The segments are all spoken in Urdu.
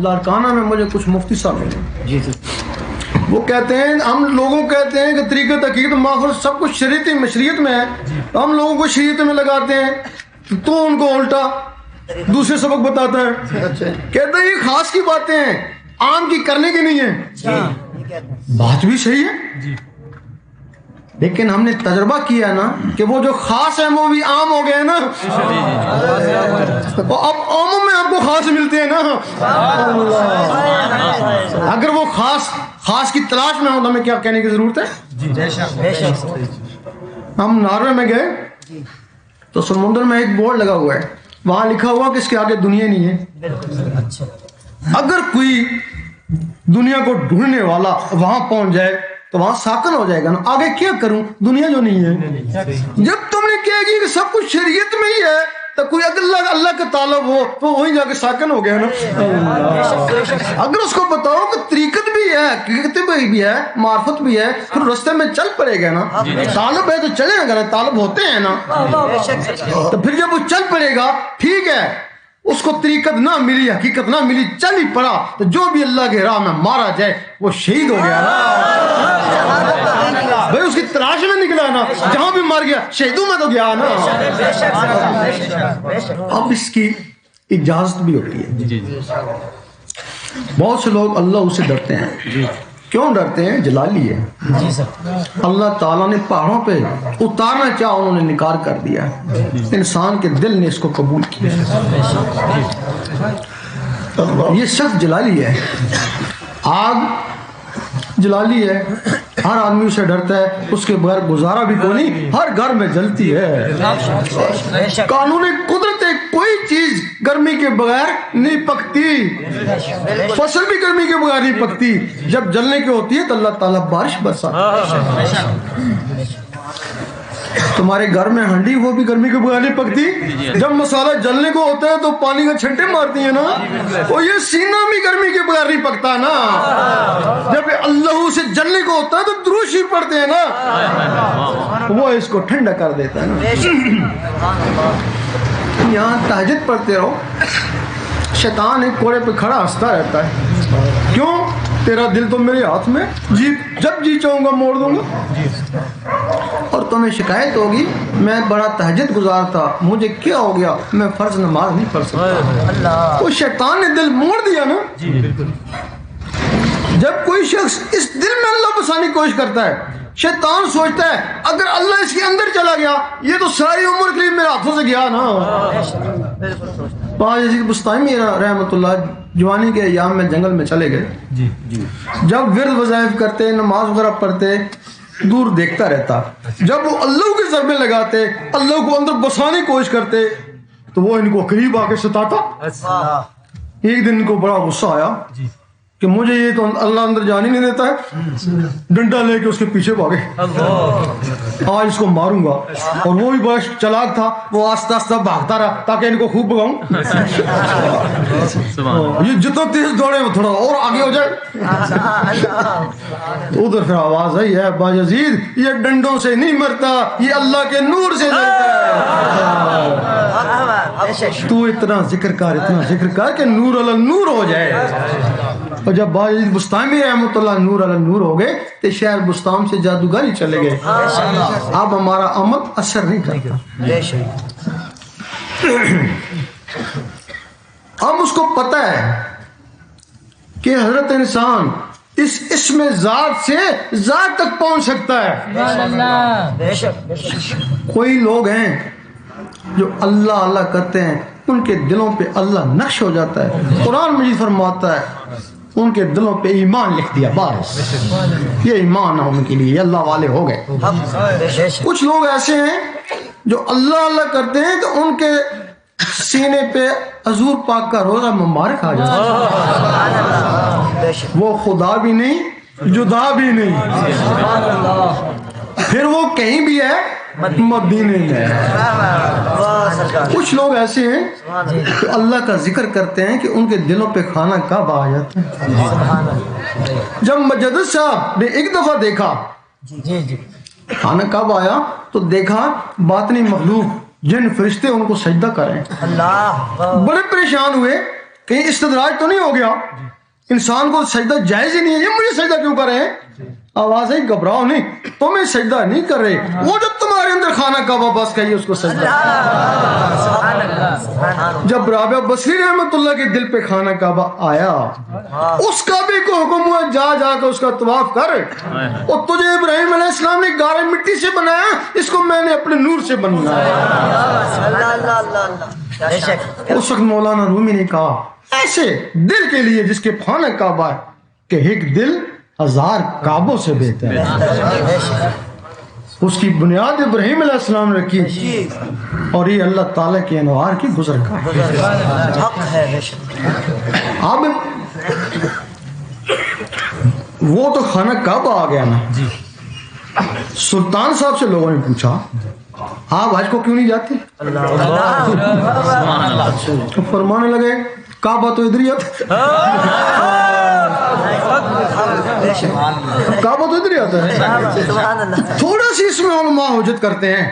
لاڑکانہ میں مجھے کچھ مفتی صاحب ملے، وہ کہتے ہیں ہم لوگوں کہتے ہیں کہ طریقت عقیدت ماخذ سب کچھ شریعت میں ہے، ہم لوگوں کو شریعت میں لگاتے ہیں، تو ان کو الٹا دوسرے سبق بتاتا ہے، کہتے ہیں یہ خاص کی باتیں ہیں، عام کی کرنے کی نہیں ہے۔ بات بھی صحیح ہے، لیکن ہم نے تجربہ کیا نا کہ وہ جو خاص ہیں وہ بھی عام ہو گئے نا، اب عاموں میں آپ کو خاص ملتے ہیں نا۔ اگر وہ خاص کی تلاش میں ہو تو ہمیں کیا کہنے کی ضرورت ہے؟ ہم ناروے میں گئے تو سمندر میں ایک بورڈ لگا ہوا ہے، وہاں لکھا ہوا کہ اس کے آگے دنیا نہیں ہے۔ اگر کوئی دنیا کو ڈھونڈنے والا وہاں پہنچ جائے تو وہاں ساکن ہو جائے گا نا، آگے کیا کروں، دنیا جو نہیں ہے۔ جب تم نے کہے گی کہ سب کچھ شریعت میں ہی ہے تو کوئی اللہ کا طالب ہو تو وہیں جا کے ساکن ہو گیا نا۔ اگر اس کو بتاؤ کہ طریقت بھی ہے، حقیقت بھی ہے، معرفت بھی ہے، پھر رستے میں چل پڑے گا نا، طالب ہے تو چلے گا نا، طالب ہوتے ہیں نا، تو پھر جب وہ چل پڑے گا ٹھیک ہے، اس کو طریقت نہ ملی، حقیقت نہ ملی، چل ہی پڑا تو جو بھی اللہ کے راہ میں مارا جائے وہ شہید ہو گیا نا بھائی، اس کی تلاش میں نکلا نا، جہاں بھی مار گیا شہیدوں میں تو گیا نا۔ اب اس کی اجازت بھی ہوتی ہے۔ بہت سے لوگ اللہ سے ڈرتے ہیں، کیوں ڈرتے ہیں؟ جلالی ہے، اللہ تعالیٰ نے پہاڑوں پہ اتارنا چاہا، انہوں نے انکار کر دیا، انسان کے دل نے اس کو قبول کیا۔ یہ شخص جلالی ہے، آگ جلالی ہے، ہر آدمی اسے ڈرتا ہے، اس کے بغیر گزارا بھی کوئی نہیں، ہر گھر میں جلتی ہے۔ قانون قدرت ہے، کوئی چیز گرمی کے بغیر نہیں پکتی، فصل بھی گرمی کے بغیر نہیں پکتی، جب جلنے کی ہوتی ہے تو اللہ تعالیٰ بارش برساتا ہے۔ تمہارے گھر میں ہنڈی وہ بھی گرمی کے بغیر نہیں پکتی، جب مسالہ جلنے کو ہوتا ہے تو پانی کا چھنٹے مارتی ہے نا، وہ یہ سینہ بھی گرمی کے بغیر نہیں پکتا نا، جب اللہ سے جلنے کو ہوتا ہے تو دروشی پڑتے ہیں نا، وہ اس کو ٹھنڈا کر دیتا ہے نا۔ یہاں تہجد پڑھتے رہو، شیطان ایک کوڑے پہ کھڑا ہنستا رہتا ہے، کیوں؟ تیرا دل تو میرے ہاتھ میں، جب جی چاہوں گا موڑ دوں گا۔ اور تمہیں شکایت ہوگی میں بڑا تہجد گزار تھا، مجھے کیا ہو گیا، میں فرض نماز نہیں پڑھ سکتا۔ وہ شیطان نے دل موڑ دیا نا۔ جب کوئی شخص اس دل میں اللہ بسانے کی کوشش کرتا ہے، شیطان سوچتا ہے اگر اللہ اس کے اندر چلا گیا یہ تو ساری عمر کے لیے میرے ہاتھوں سے گیا نا۔ پانچ عزیز بستانی رحمۃ اللہ جوانی کے ایام میں جنگل میں چلے گئے، جب ورد وظائف کرتے، نماز وغیرہ پڑھتے، دور دیکھتا رہتا، جب وہ اللہ کے ضربے لگاتے، اللہ کو اندر بسانے کی کوشش کرتے تو وہ ان کو قریب آ کے ستاتا۔ ایک دن ان کو بڑا غصہ آیا کہ مجھے یہ تو اللہ اندر جان ہی نہیں دیتا ہے، ڈنڈا لے کے اس کے پیچھے بھاگے، آج اس کو ماروں گا۔ اور وہ بھی بڑا چلاک تھا، وہ آہستہ آہستہ بھاگتا رہا تاکہ ان کو خوب بگاؤں، یہ جتنا تیز دوڑے وہ تھوڑا اور آگے ہو جائے۔ تو ادھر پھر آواز آئی ہے باجزید یہ ڈنڈوں سے نہیں مرتا، یہ اللہ کے نور سے مرتا ہے، تو اتنا ذکر کر کہ نور علی نور ہو جائے۔ اور جب باجزید بستامی رحمۃ اللہ نور علی نور ہو گئے تو شہر بستان سے جادوگری چلے گئے، اب ہمارا عمل اثر نہیں کرتا۔ اب اس کو پتہ ہے کہ حضرت انسان اس اسم ذات سے ذات تک پہنچ سکتا ہے۔ کوئی لوگ ہیں جو اللہ اللہ کرتے ہیں، ان کے دلوں پہ اللہ نقش ہو جاتا ہے، قرآن مجید فرماتا ہے ان کے دلوں پہ ایمان لکھ دیا، بس یہ ایمان ہے ان کے لیے، یہ اللہ والے ہو گئے۔ کچھ لوگ ایسے ہیں جو اللہ اللہ کرتے ہیں تو ان کے سینے پہ حضور پاک کا روزہ مبارک آ جاتا ہے، وہ خدا بھی نہیں جدا بھی نہیں، پھر وہ کہیں بھی ہے مدینے میں۔ کچھ لوگ ایسے ہیں کہ اللہ کا ذکر کرتے ہیں کہ ان کے دلوں پہ کھانا کب آ جاتا ہے۔ جب مجدد صاحب نے ایک دفعہ دیکھا کھانا کب آیا تو دیکھا باطنی مخلوق جن فرشتے ان کو سجدہ کریں، بڑے پریشان ہوئے، کہیں استدراج تو نہیں ہو گیا؟ انسان کو سجدہ جائز ہی نہیں ہے، یہ مجھے سجدہ کیوں کر رہے ہیں؟ آواز ہے گھبراؤ نہیں، تمہیں سجدہ نہیں کر رہے، وہ جب تمہارے اندر خانہ کعبہ بس کہیے اس کو سجدہ۔ جب رابعہ بصری رحمت اللہ کے دل پہ خانہ کعبہ آیا، اس کعبے کو حکم ہوا جا جا کے اس کا طواف کر، اور تجھے ابراہیم علیہ السلام نے گارے مٹی سے بنایا، اس کو میں نے اپنے نور سے بنایا۔ اس وقت مولانا رومی نے کہا ایسے دل کے لیے جس کے خانہ کعبہ ہے کہ ایک دل 1000 کعبوں سے بہتر ہے۔ اس کی بنیاد ابراہیم علیہ السلام نے رکھی، اور یہ اللہ تعالیٰ کے انوار کی گزر گاہ ہے۔ اب وہ تو خانہ کعبہ آ گیا نا، سلطان صاحب سے لوگوں نے پوچھا آپ حج کو کیوں نہیں جاتے؟ تو فرمانے لگے کعبہ تو ادھر ہی آتا ہے، کعبہ تو ادھر ہی آتا ہے۔ تھوڑا سی اس میں علماء حجت کرتے ہیں،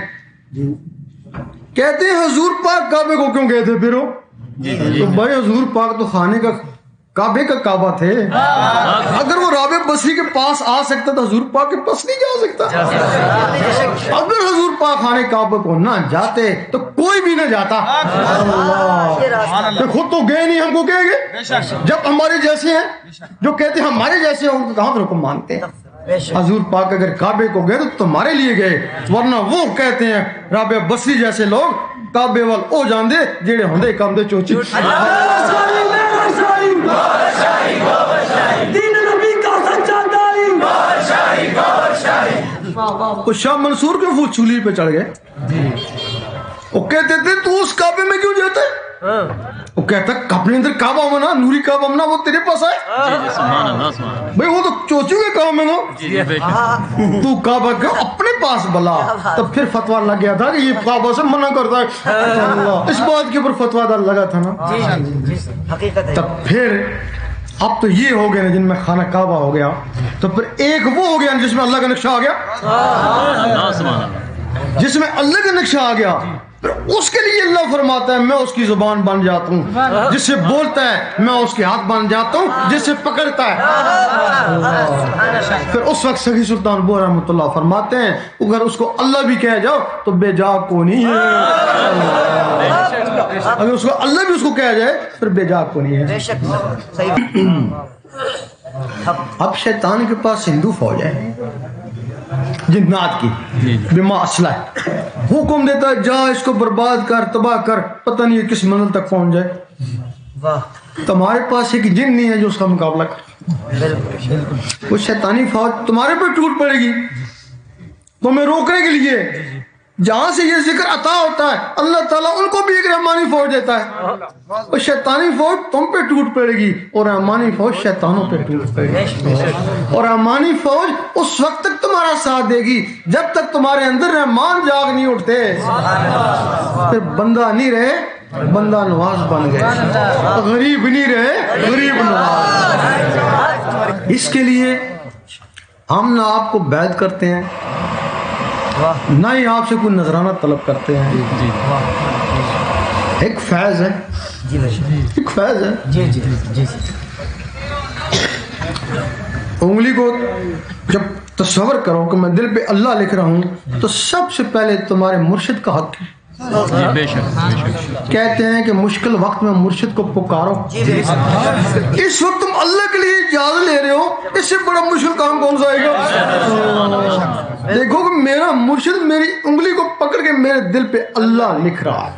کہتے ہیں حضور پاک کعبے کو کیوں گئے تھے پھر ہو؟ تو بھائی حضور پاک تو خانے کا کعبے کا کعبہ تھے، اگر وہ رابعہ بصری کے پاس آ سکتا تو حضور پاک کے پاس نہیں جا سکتا۔ اگر حضور پاک خانے کعبے کو نہ جاتے تو کوئی بھی نہ جاتا۔ اللہ خود تو گئے نہیں، ہم کو کہیں گے؟ جب ہمارے جیسے ہیں جو کہتے ہیں ہمارے جیسے ہیں، ان کو کہاں پر حکم مانتے ہیں؟ حضور پاک اگر کعبے کو گئے تو تمہارے لیے گئے، ورنہ وہ کہتے ہیں رابعہ بصری جیسے لوگ کعبے وال او جاندے جڑے ہوندے کم دے چوچی۔ وہ شاہ منصور کے وہ چولی پہ چڑھ گئے، وہ کہتے تھے تو اس کعبے میں کیوں جاتا ہے؟ وہ کہتا اپنے اندر کعبہ ہونا، نوری کعبہ ہونا، وہ تیرے پاس آئے بھئی وہ تو چوچو کے کام ہے نا، تو کعبہ کا اپنے پاس بلا۔ تب پھر فتویٰ لگ گیا تھا کہ یہ کعبہ سے منع کرتا ہے، اس بات کے اوپر فتویٰ لگا تھا نا۔ تب پھر اب تو یہ ہو گیا نا جن میں خانہ کعبہ ہو گیا، تو پھر ایک وہ ہو گیا جس میں اللہ کا نقشہ آ گیا، جس میں اللہ کا نقشہ آ گیا، پھر اس کے لیے اللہ فرماتا ہے میں اس کی زبان بن جاتا ہوں، جس سے بولتا ہے میں اس کے ہاتھ بن جاتا ہوں، جس سے پکڑتا ہے۔ پھر اس وقت سخی سلطان بو رحمۃ اللہ فرماتے ہیں اگر اس کو اللہ بھی کہہ جاؤ تو بے جا کو نہیں ہے، اگر اس کو اللہ بھی اس کو کہہ جائے پھر بے جا کو نہیں ہے۔ اب شیطان کے پاس ہندو فوج ہے جنات کی، بما اسلحہ، حکم دیتا ہے جا اس کو برباد کر، تباہ کر، پتہ نہیں یہ کس منزل تک پہنچ جائے۔ تمہارے پاس ایک جن نہیں ہے جو اس کا مقابلہ کر، وہ شیطانی فوج تمہارے پہ ٹوٹ پڑے گی تمہیں روکنے کے لیے۔ جہاں سے یہ ذکر عطا ہوتا ہے اللہ تعالیٰ ان کو بھی ایک رحمانی فوج دیتا ہے، اور شیطانی فوج تم پہ ٹوٹ پڑے گی اور رحمانی فوج شیطانوں پہ ٹوٹ پڑے گی، اور رحمانی فوج اس وقت تک تمہارا ساتھ دے گی جب تک تمہارے اندر رحمان جاگ نہیں اٹھتے۔ پھر بندہ نہیں رہے بندہ نواز بن گئے، غریب نہیں رہے غریب نواز۔ اس کے لیے ہم نہ آپ کو بیعت کرتے ہیں نہ ہی آپ سے کوئی نذرانہ طلب کرتے ہیں، ایک فیض ہے، ایک فیض ہے۔ انگلی کو جب تصور کرو کہ میں دل پہ اللہ لکھ رہا ہوں تو سب سے پہلے تمہارے مرشد کا حق ہے۔ کہتے ہیں کہ مشکل وقت میں مرشد کو پکارو، اس وقت تم اللہ کے لیے اجازت لے رہے ہو، اس سے بڑا مشکل کام کون سا آئے گا؟ دیکھو کہ میرا مرشد میری انگلی کو پکڑ کے میرے دل پہ اللہ لکھ رہا ہے۔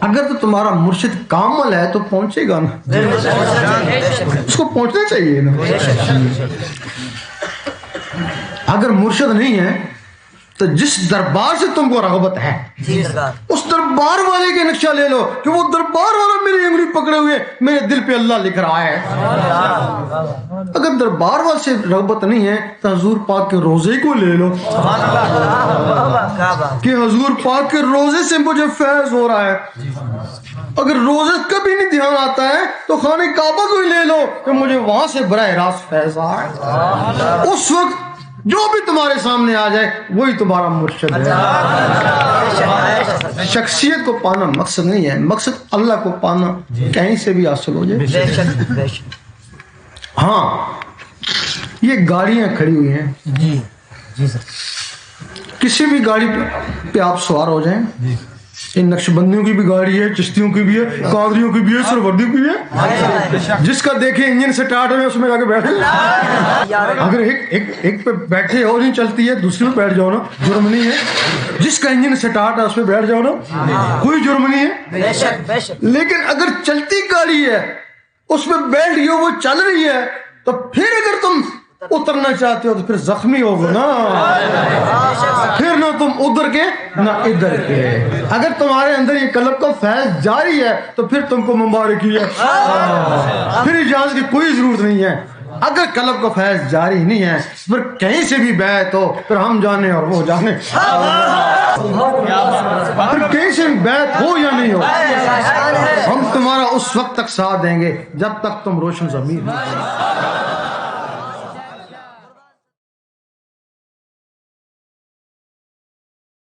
اگر تو تمہارا مرشد کامل ہے تو پہنچے گا نا، اس کو پہنچنا چاہیے نا۔ اگر مرشد نہیں ہے تو جس دربار سے تم کو رغبت ہے اس دربار والے کے نقشہ لے لو کہ وہ دربار والا میری انگلی پکڑے ہوئے میرے دل پہ اللہ لکھ رہا ہے۔ اگر دربار والے سے رغبت نہیں ہے تو حضور پاک کے روزے کو لے لو کہ حضور پاک کے روزے سے مجھے فیض ہو رہا ہے۔ اگر روزے کبھی نہیں دھیان آتا ہے تو خانہ کعبہ کو ہی لے لو کہ مجھے وہاں سے براہ راست فیض آ ہے۔ اس وقت جو بھی تمہارے سامنے آ جائے وہی تمہارا مرشد ہے۔ شخصیت کو پانا مقصد نہیں ہے، مقصد اللہ کو پانا کہیں سے بھی حاصل ہو جائے۔ ہاں یہ گاڑیاں کھڑی ہوئی ہیں، جی سر، کسی بھی گاڑی پہ آپ سوار ہو جائیں، ان نقش بندیوں کی بھی گاڑی ہے، چشتیوں کی بھی ہے، قادریوں کی بھی ہے، سروردیوں کی بھی ہے، جس کا دیکھیں انجن سٹارٹ ہے اس میں جا کے بیٹھے۔ اگر ایک پہ بیٹھے اور نہیں چلتی ہے دوسری پہ بیٹھ جاؤ نا، جرم نہیں ہے۔ جس کا انجن سٹارٹ ہے اس پہ بیٹھ جاؤ نا، کوئی جرم نہیں ہے۔ لیکن اگر چلتی گاڑی ہے اس میں بیٹھ گئی وہ چل رہی ہے تو پھر اگر تم اترنا چاہتے ہو تو پھر زخمی ہوگا نا، پھر نہ تم ادھر کے نہ ادھر کے۔ اگر تمہارے اندر یہ قلب کا فیض جاری ہے تو پھر تم کو مبارکی ہے، پھر اجازت کی کوئی ضرورت نہیں ہے۔ اگر قلب کا فیض جاری نہیں ہے پھر کہیں سے بھی بیعت ہو، پھر ہم جانے اور وہ جانے، پھر کہیں سے بھی بیعت ہو یا نہیں ہو، ہم تمہارا اس وقت تک ساتھ دیں گے جب تک تم روشن ضمیر